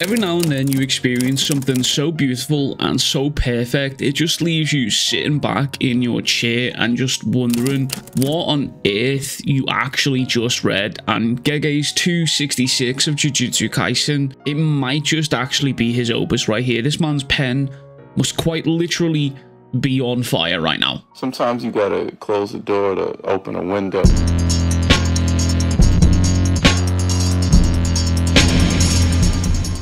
Every now and then you experience something so beautiful and so perfect, it just leaves you sitting back in your chair and just wondering what on earth you actually just read. And Gege's 266 of Jujutsu Kaisen, it might just actually be his opus right here. This man's pen must quite literally be on fire right now. Sometimes you gotta close the door to open a window.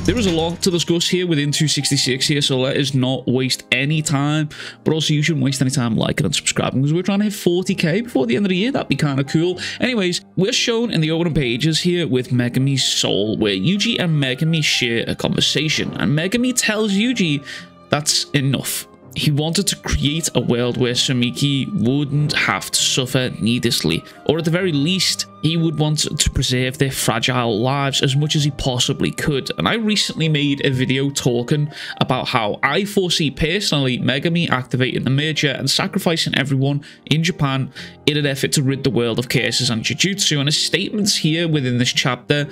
There is a lot to discuss here within 266 here, so let us not waste any time. But also, you shouldn't waste any time liking and subscribing, because we're trying to hit 40k before the end of the year. That'd be kind of cool. Anyways, we're shown in the opening pages here with Megumi's soul, where Yuji and Megumi share a conversation. And Megumi tells Yuji that's enough. He wanted to create a world where Sumiki wouldn't have to suffer needlessly, or at the very least, he would want to preserve their fragile lives as much as he possibly could. And I recently made a video talking about how I foresee personally Megumi activating the merger and sacrificing everyone in Japan in an effort to rid the world of curses and Jujutsu, and his statements here within this chapter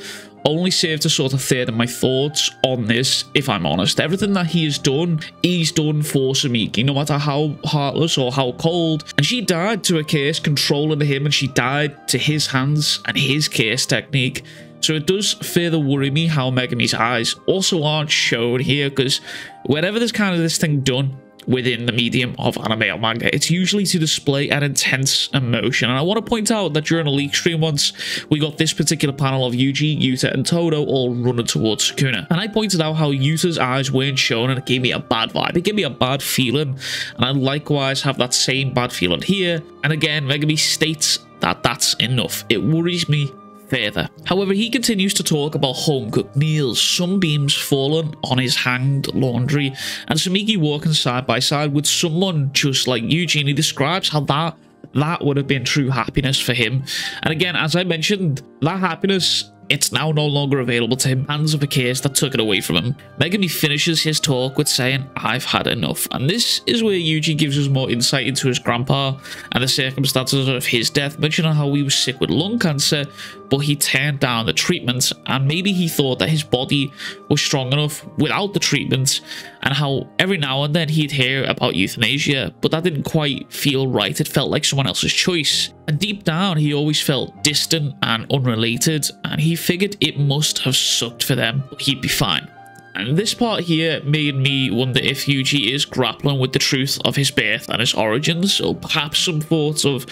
only serve to sort of third my thoughts on this, if I'm honest. Everything that he has done, he's done for Sumiki, no matter how heartless or how cold. And she died to a curse controlling him, and she died to his hands and his curse technique. So it does further worry me how Megumi's eyes also aren't shown here, because whenever there's kind of this thing done within the medium of anime or manga, it's usually to display an intense emotion. And I want to point out that during a leak stream once, we got this particular panel of Yuji, Yuta, and Todo all running towards Sukuna. And I pointed out how Yuta's eyes weren't shown, and it gave me a bad vibe. It gave me a bad feeling, and I likewise have that same bad feeling here. And again, Megumi states that that's enough. It worries me further. However, he continues to talk about home-cooked meals, sunbeams falling on his hanged laundry, and Sumiki walking side by side with someone just like Yuji, and he describes how that would have been true happiness for him. And again, as I mentioned, that happiness, it's now no longer available to him, hands of a curse that took it away from him. Megumi finishes his talk with saying, "I've had enough." And this is where Yuji gives us more insight into his grandpa and the circumstances of his death, mentioning how he was sick with lung cancer, but he turned down the treatment, and maybe he thought that his body was strong enough without the treatment, and how every now and then he'd hear about euthanasia, but that didn't quite feel right. It felt like someone else's choice. And deep down, he always felt distant and unrelated, and he figured it must have sucked for them, but he'd be fine. And this part here made me wonder if Yuji is grappling with the truth of his birth and his origins, or perhaps some thoughts of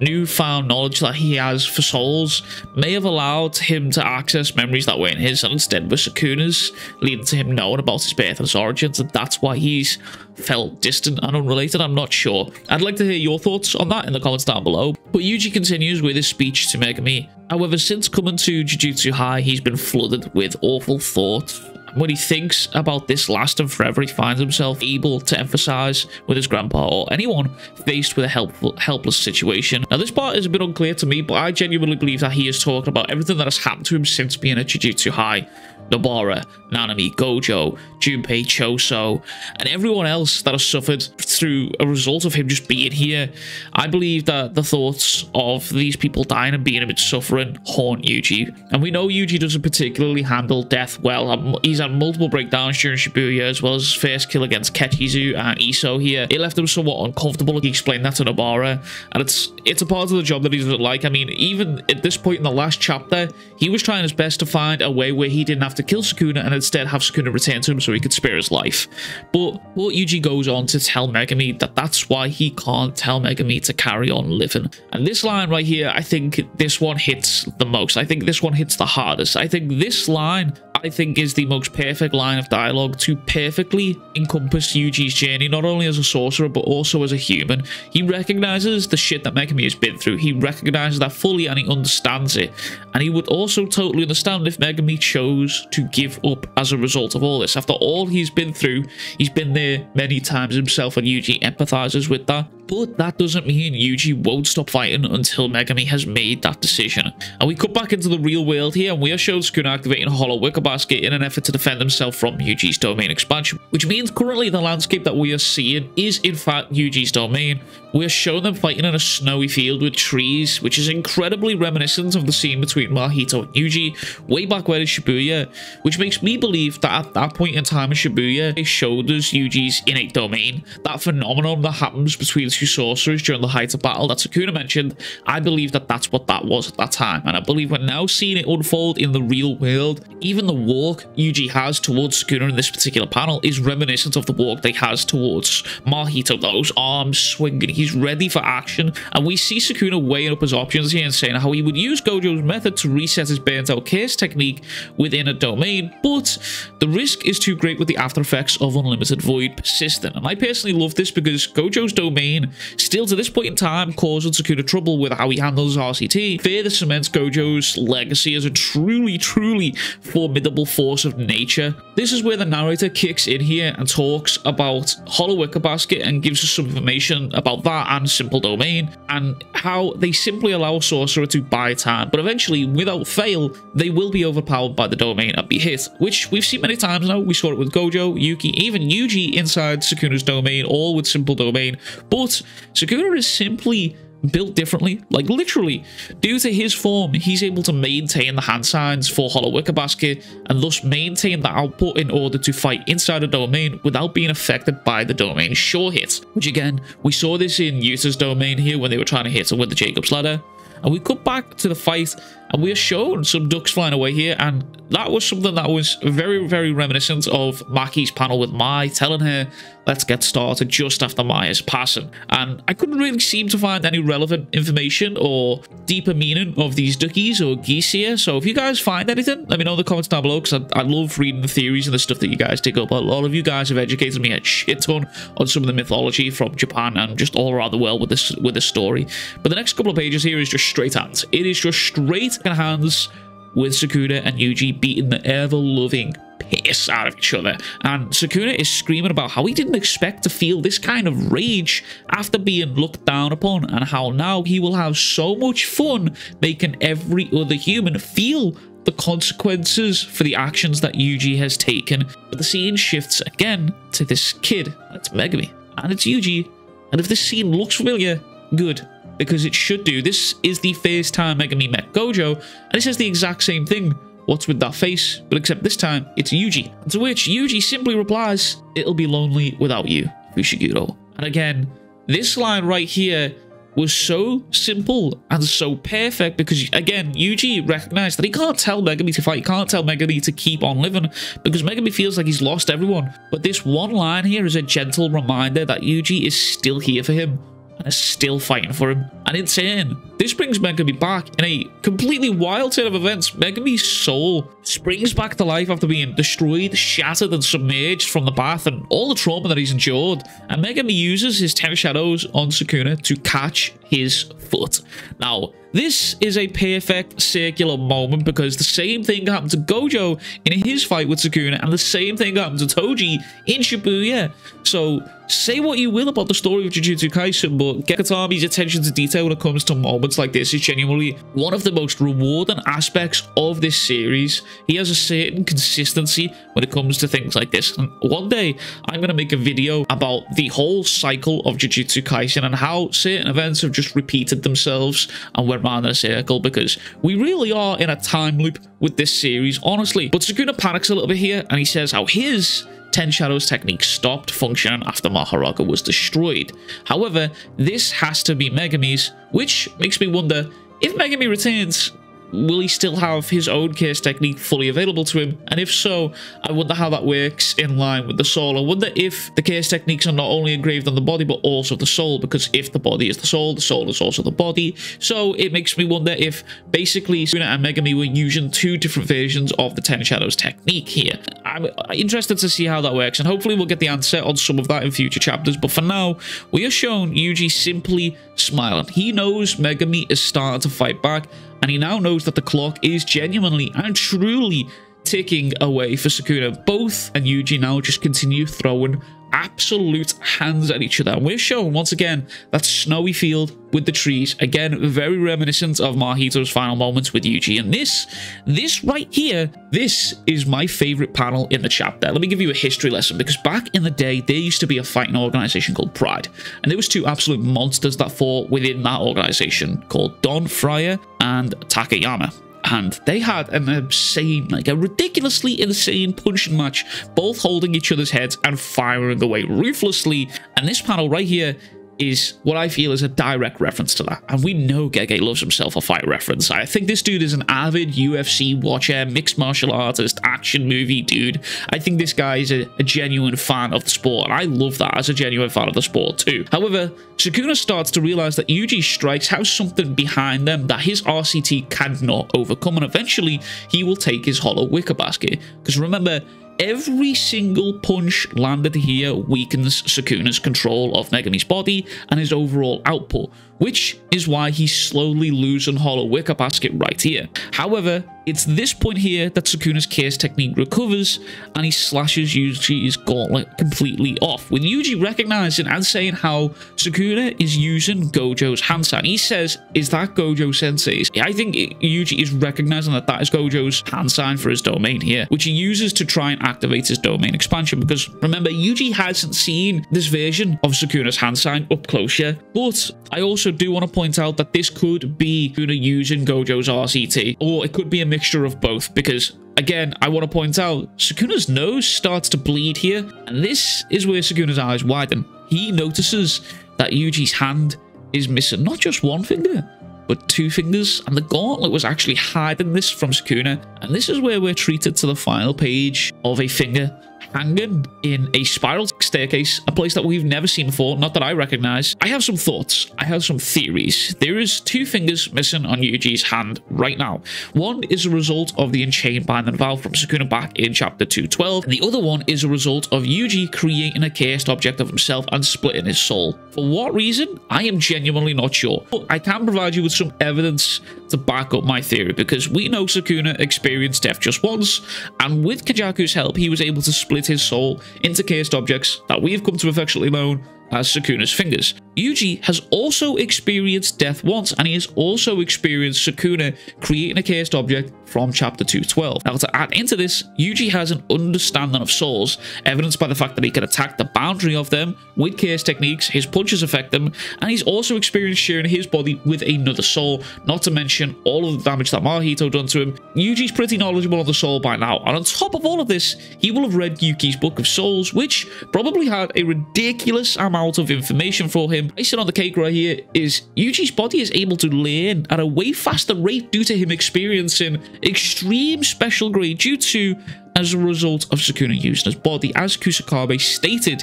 newfound knowledge that he has for souls may have allowed him to access memories that weren't his and instead were Sukuna's, leading to him knowing about his birth and his origins, and that's why he's felt distant and unrelated. I'm not sure. I'd like to hear your thoughts on that in the comments down below. But Yuji continues with his speech to Megumi. However, since coming to Jujutsu High, he's been flooded with awful thoughts. When he thinks about this last and forever, he finds himself able to emphasize with his grandpa or anyone faced with a helpless situation. Now, this part is a bit unclear to me, but I genuinely believe that he is talking about everything that has happened to him since being at Jujutsu High. Nobara, Nanami, Gojo, Junpei, Choso, and everyone else that has suffered through a result of him just being here. I believe that the thoughts of these people dying and being a bit suffering haunt Yuji. And we know Yuji doesn't particularly handle death well. He's had multiple breakdowns during Shibuya, as well as his first kill against Kechizu and Iso here. It left him somewhat uncomfortable. He explained that to Nobara, and it's a part of the job that he doesn't like. I mean, even at this point in the last chapter, he was trying his best to find a way where he didn't have to kill Sukuna and instead have Sukuna return to him so he could spare his life. But Yuji goes on to tell Megumi that that's why he can't tell Megumi to carry on living. And this line right here, I think this one hits the most. I think this one hits the hardest. I think this line, I think, is the most perfect line of dialogue to perfectly encompass Yuji's journey, not only as a sorcerer, but also as a human. He recognizes the shit that Megumi has been through. He recognizes that fully and he understands it. And he would also totally understand if Megumi chose to give up as a result of all this. After all he's been through, he's been there many times himself, and Yuji empathizes with that. But that doesn't mean Yuji won't stop fighting until Megumi has made that decision. And we cut back into the real world here, and we are shown Sukuna activating a hollow wicker basket in an effort to defend himself from Yuji's domain expansion, which means currently the landscape that we are seeing is in fact Yuji's domain. We are shown them fighting in a snowy field with trees, which is incredibly reminiscent of the scene between Mahito and Yuji way back when in Shibuya, which makes me believe that at that point in time in Shibuya, they showed us Yuji's innate domain, that phenomenon that happens between two sorcerers during the height of battle that Sukuna mentioned. I believe that that's what that was at that time, and I believe we're now seeing it unfold in the real world. Even the walk Yuji has towards Sukuna in this particular panel is reminiscent of the walk they has towards Mahito, those arms swinging. He's ready for action, and we see Sukuna weighing up his options here and saying how he would use Gojo's method to reset his burnt out case technique within a domain, but the risk is too great with the after effects of Unlimited Void persistent. And I personally love this because Gojo's domain still to this point in time causing Sukuna trouble with how he handles RCT further cements Gojo's legacy as a truly formidable force of nature. This is where the narrator kicks in here and talks about Hollow Wicker Basket and gives us some information about that and Simple Domain, and how they simply allow a sorcerer to buy time, but eventually, without fail, they will be overpowered by the domain and be hit, which we've seen many times now. We saw it with Gojo, Yuki, even Yuji inside Sukuna's domain, all with Simple Domain, but Sukuna is simply built differently. Like literally, due to his form, he's able to maintain the hand signs for Hollow Wicker Basket and thus maintain the output in order to fight inside a domain without being affected by the domain's sure hit, which again, we saw this in Yuta's domain here when they were trying to hit him with the Jacob's Ladder. And we cut back to the fight, and we are shown some ducks flying away here, and that was something that was very reminiscent of Maki's panel with Mai telling her, let's get started, just after Mai's passing. And I couldn't really seem to find any relevant information or deeper meaning of these duckies or geese here, so if you guys find anything, let me know in the comments down below, because I love reading the theories and the stuff that you guys dig up. A lot of you guys have educated me a shit ton on some of the mythology from Japan and just all around the world with this story. But the next couple of pages here is just straight hands. It is just straight hands with Sukuna and Yuji beating the ever-loving piss out of each other. And Sukuna is screaming about how he didn't expect to feel this kind of rage after being looked down upon, and how now he will have so much fun making every other human feel the consequences for the actions that Yuji has taken. But the scene shifts again to this kid. It's Megumi. And it's Yuji. And if this scene looks familiar, good, because it should do. This is the first time Megumi met Gojo, and it says the exact same thing. What's with that face? But except this time, it's Yuji. To which Yuji simply replies, it'll be lonely without you, Fushiguro. And again, this line right here was so simple and so perfect because, again, Yuji recognized that he can't tell Megumi to fight, he can't tell Megumi to keep on living because Megumi feels like he's lost everyone. But this one line here is a gentle reminder that Yuji is still here for him and is still fighting for him. And in turn, this brings Megumi back in a completely wild turn of events. Megumi's soul springs back to life after being destroyed, shattered, and submerged from the bath and all the trauma that he's endured. And Megumi uses his 10 shadows on Sukuna to catch his foot. Now, this is a perfect circular moment because the same thing happened to Gojo in his fight with Sukuna, and the same thing happened to Toji in Shibuya. So, say what you will about the story of Jujutsu Kaisen, but Gekatami's attention to detail when it comes to moments like this is genuinely one of the most rewarding aspects of this series. He has a certain consistency when it comes to things like this. And one day, I'm going to make a video about the whole cycle of Jujutsu Kaisen and how certain events have just repeated themselves and went round in a circle, because we really are in a time loop with this series, honestly. But Sukuna panics a little bit here, and he says how his 10 Shadows technique stopped functioning after Mahoraga was destroyed. However, this has to be Megumi's, which makes me wonder, if Megumi returns, will he still have his own curse technique fully available to him? And if so, I wonder how that works in line with the soul. I wonder if the curse techniques are not only engraved on the body, but also the soul, because if the body is the soul is also the body. So it makes me wonder if basically Sukuna and Megumi were using two different versions of the 10 Shadows technique here. I'm interested to see how that works, and hopefully we'll get the answer on some of that in future chapters. But for now, we are shown Yuji simply smiling. He knows Megumi is starting to fight back, and he now knows that the clock is genuinely and truly ticking away for Sukuna. Both and Yuji now just continue throwing absolute hands at each other. And we're shown once again that snowy field with the trees. Again, very reminiscent of Mahito's final moments with Yuji. And this right here, this is my favorite panel in the chapter. Let me give you a history lesson, because back in the day, there used to be a fighting organization called Pride. And there was two absolute monsters that fought within that organization called Don Fryer and Takayama. And they had an insane, like a ridiculously insane punching match, both holding each other's heads and firing away ruthlessly. And this panel right here is what I feel is a direct reference to that. And we know Gege loves himself a fight reference. I think this dude is an avid UFC watcher, mixed martial artist, action movie dude. I think this guy is a genuine fan of the sport, and I love that as a genuine fan of the sport too. However, Sukuna starts to realize that Yuji's strikes have something behind them that his RCT cannot overcome, and eventually he will take his hollow wicker basket. Because remember, every single punch landed here weakens Sukuna's control of Megumi's body and his overall output, which is why he's slowly losing hollow wicker basket right here. However, it's this point here that Sukuna's case technique recovers and he slashes Yuji's gauntlet completely off, with Yuji recognizing and saying how Sukuna is using Gojo's hand sign. He says, "Is that Gojo Sensei's?" I think Yuji is recognizing that that is Gojo's hand sign for his domain here, which he uses to try and activate his domain expansion, because remember, Yuji hasn't seen this version of Sukuna's hand sign up close yet. But I also do want to point out that this could be Sukuna using Gojo's RCT, or it could be a mixture of both, because again, I want to point out Sukuna's nose starts to bleed here, and this is where Sukuna's eyes widen. He notices that Yuji's hand is missing not just one finger, but two fingers, and the gauntlet was actually hiding this from Sukuna. And this is where we're treated to the final page of a finger hanging in a spiral staircase, a place that we've never seen before, not that I recognize. I have some thoughts. I have some theories. There is two fingers missing on Yuji's hand right now. One is a result of the enchained binding valve from Sukuna back in chapter 212, and the other one is a result of Yuji creating a cursed object of himself and splitting his soul. For what reason? I am genuinely not sure, but I can provide you with some evidence to back up my theory, because we know Sukuna experienced death just once, and with Kajaku's help, he was able to split his soul into cursed objects that we have come to affectionately known as Sukuna's fingers. Yuji has also experienced death once, and he has also experienced Sukuna creating a cursed object from chapter 212. Now, to add into this, Yuji has an understanding of souls, evidenced by the fact that he can attack the boundary of them with cursed techniques, his punches affect them, and he's also experienced sharing his body with another soul, not to mention all of the damage that Mahito done to him. Yuji's pretty knowledgeable of the soul by now, and on top of all of this, he will have read Yuki's Book of Souls, which probably had a ridiculous amount of information for him. Icing on the cake right here is Yuji's body is able to learn at a way faster rate due to him experiencing extreme special grade jutsu as a result of Sukuna using his body, as Kusakabe stated.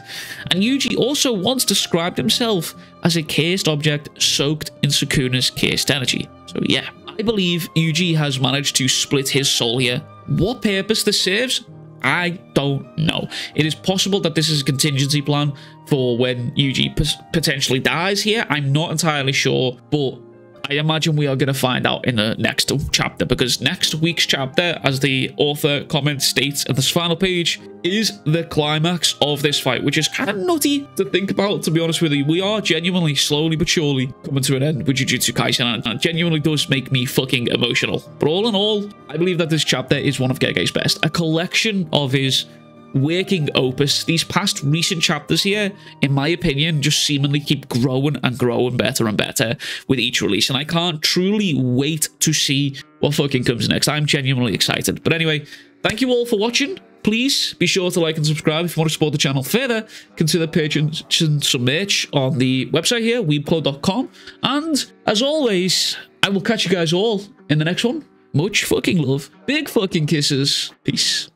And Yuji also once described himself as a cursed object soaked in Sukuna's cursed energy. So yeah, I believe Yuji has managed to split his soul here. What purpose this serves? I don't know. It is possible that this is a contingency plan for when Yuji potentially dies here. I'm not entirely sure, but I imagine we are going to find out in the next chapter, because next week's chapter, as the author comment states at this final page, is the climax of this fight, which is kind of nutty to think about, to be honest with you. We are genuinely, slowly but surely, coming to an end with Jujutsu Kaisen, and it genuinely does make me fucking emotional. But all in all, I believe that this chapter is one of Gege's best. A collection of his working opus. These past recent chapters here, in my opinion, just seemingly keep growing and growing better and better with each release, and I can't truly wait to see what fucking comes next. I'm genuinely excited. But anyway, thank you all for watching. Please be sure to like and subscribe if you want to support the channel further. Consider purchasing some merch on the website here, weebclo.com. And as always, I will catch you guys all in the next one. Much fucking love. Big fucking kisses. Peace.